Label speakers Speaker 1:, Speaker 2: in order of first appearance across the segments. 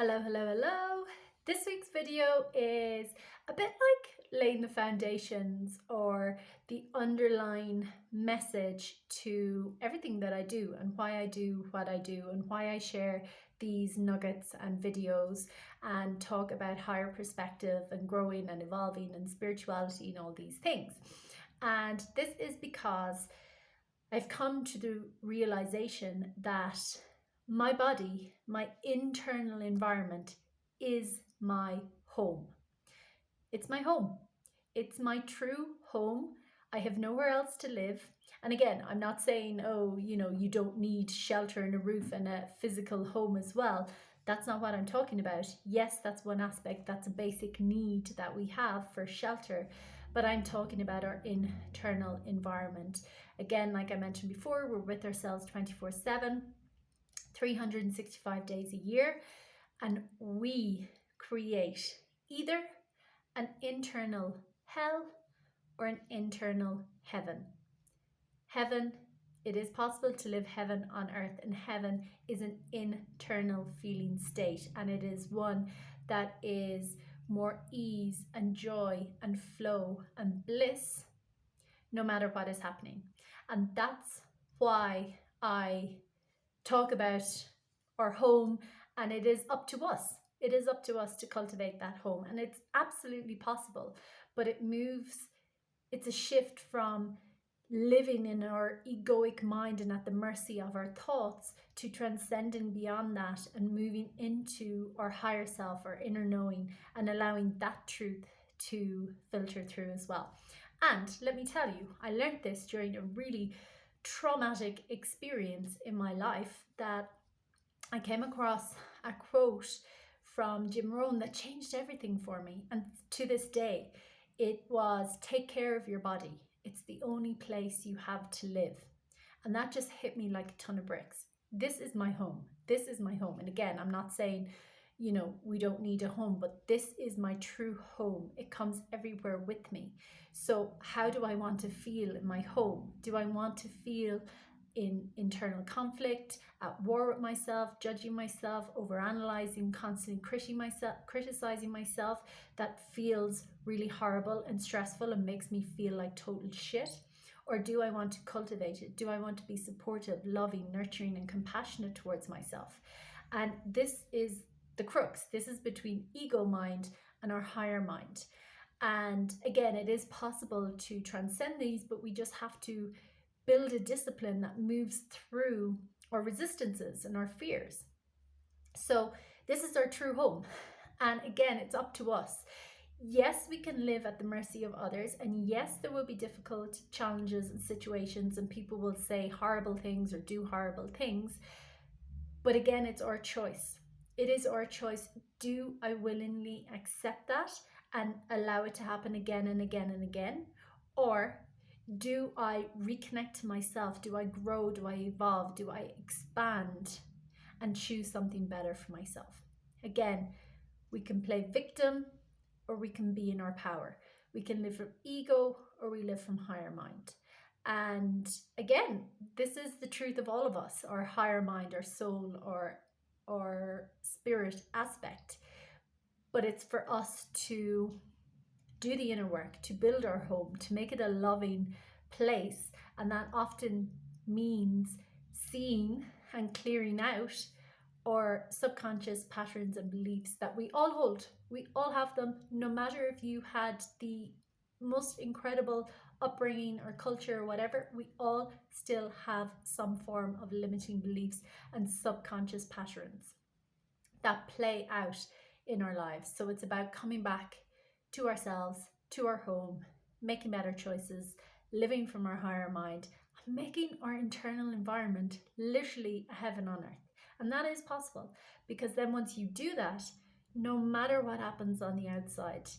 Speaker 1: Hello, hello, hello. This week's video is a bit like laying the foundations or the underlying message to everything that I do and why I do what I do and why I share these nuggets and videos and talk about higher perspective and growing and evolving and spirituality and all these things. And this is because I've come to the realization that my body, my internal environment, is my home. It's my home. It's my true home. I have nowhere else to live. And again, I'm not saying, oh, you don't need shelter and a roof and a physical home as well. That's not what I'm talking about. Yes, that's one aspect. That's a basic need that we have for shelter. But I'm talking about our internal environment. Again, like I mentioned before, we're with ourselves 24/7, 365 days a year, and we create either an internal hell or an internal heaven. Heaven, it is possible to live heaven on earth, and heaven is an internal feeling state, and it is one that is more ease and joy and flow and bliss no matter what is happening. And that's why I talk about our home, and it is up to us. It is up to us to cultivate that home, and it's absolutely possible, but it's a shift from living in our egoic mind and at the mercy of our thoughts to transcending beyond that and moving into our higher self, our inner knowing, and allowing that truth to filter through as well. And let me tell you, I learned this during a really traumatic experience in my life, that I came across a quote from Jim Rohn that changed everything for me. And to this day, it was, take care of your body. It's the only place you have to live. And that just hit me like a ton of bricks. This is my home. This is my home. And again, I'm not saying, we don't need a home, but this is my true home. It comes everywhere with me. So how do I want to feel in my home? Do I want to feel in internal conflict, at war with myself, judging myself, overanalyzing, constantly criticizing myself? That feels really horrible and stressful and makes me feel like total shit. Or do I want to cultivate it? Do I want to be supportive, loving, nurturing, and compassionate towards myself? And this is the crux. This is between ego mind and our higher mind. And again, it is possible to transcend these, but we just have to build a discipline that moves through our resistances and our fears. So this is our true home. And again, it's up to us. Yes, we can live at the mercy of others, and yes, there will be difficult challenges and situations, and people will say horrible things or do horrible things. But again, it's our choice. It is our choice. Do I willingly accept that and allow it to happen again and again and again? Or do I reconnect to myself? Do I grow? Do I evolve? Do I expand and choose something better for myself? Again, we can play victim or we can be in our power. We can live from ego or we live from higher mind. And again, this is the truth of all of us, our higher mind, our soul, or spirit aspect. But it's for us to do the inner work, to build our home, to make it a loving place. And that often means seeing and clearing out our subconscious patterns and beliefs that we all hold. We all have them, no matter if you had the most incredible upbringing or culture or whatever. We all still have some form of limiting beliefs and subconscious patterns that play out in our lives. So it's about coming back to ourselves, to our home, making better choices, living from our higher mind, making our internal environment literally a heaven on earth. And that is possible, because then once you do that, no matter what happens on the outside,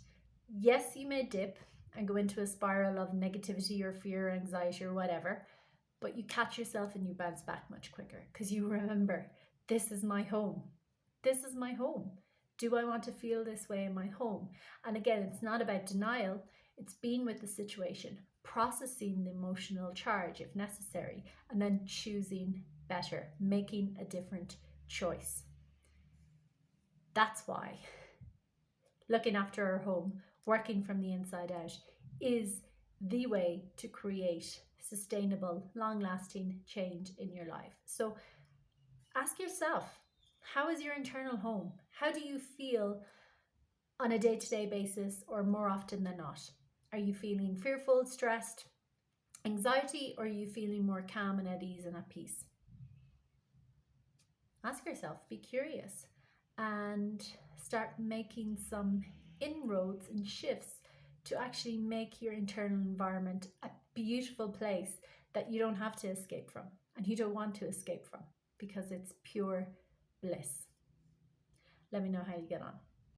Speaker 1: yes, you may dip and go into a spiral of negativity or fear or anxiety or whatever, but you catch yourself and you bounce back much quicker because you remember, this is my home. This is my home. Do I want to feel this way in my home? And again, it's not about denial. It's being with the situation, processing the emotional charge if necessary, and then choosing better, making a different choice. That's why looking after our home, working from the inside out, is the way to create sustainable, long lasting change in your life. So ask yourself, how is your internal home? How do you feel on a day to day basis, or more often than not? Are you feeling fearful, stressed, anxiety, or are you feeling more calm and at ease and at peace? Ask yourself, be curious, and start making some inroads and shifts to actually make your internal environment a beautiful place that you don't have to escape from and you don't want to escape from, because it's pure bliss. Let me know how you get on.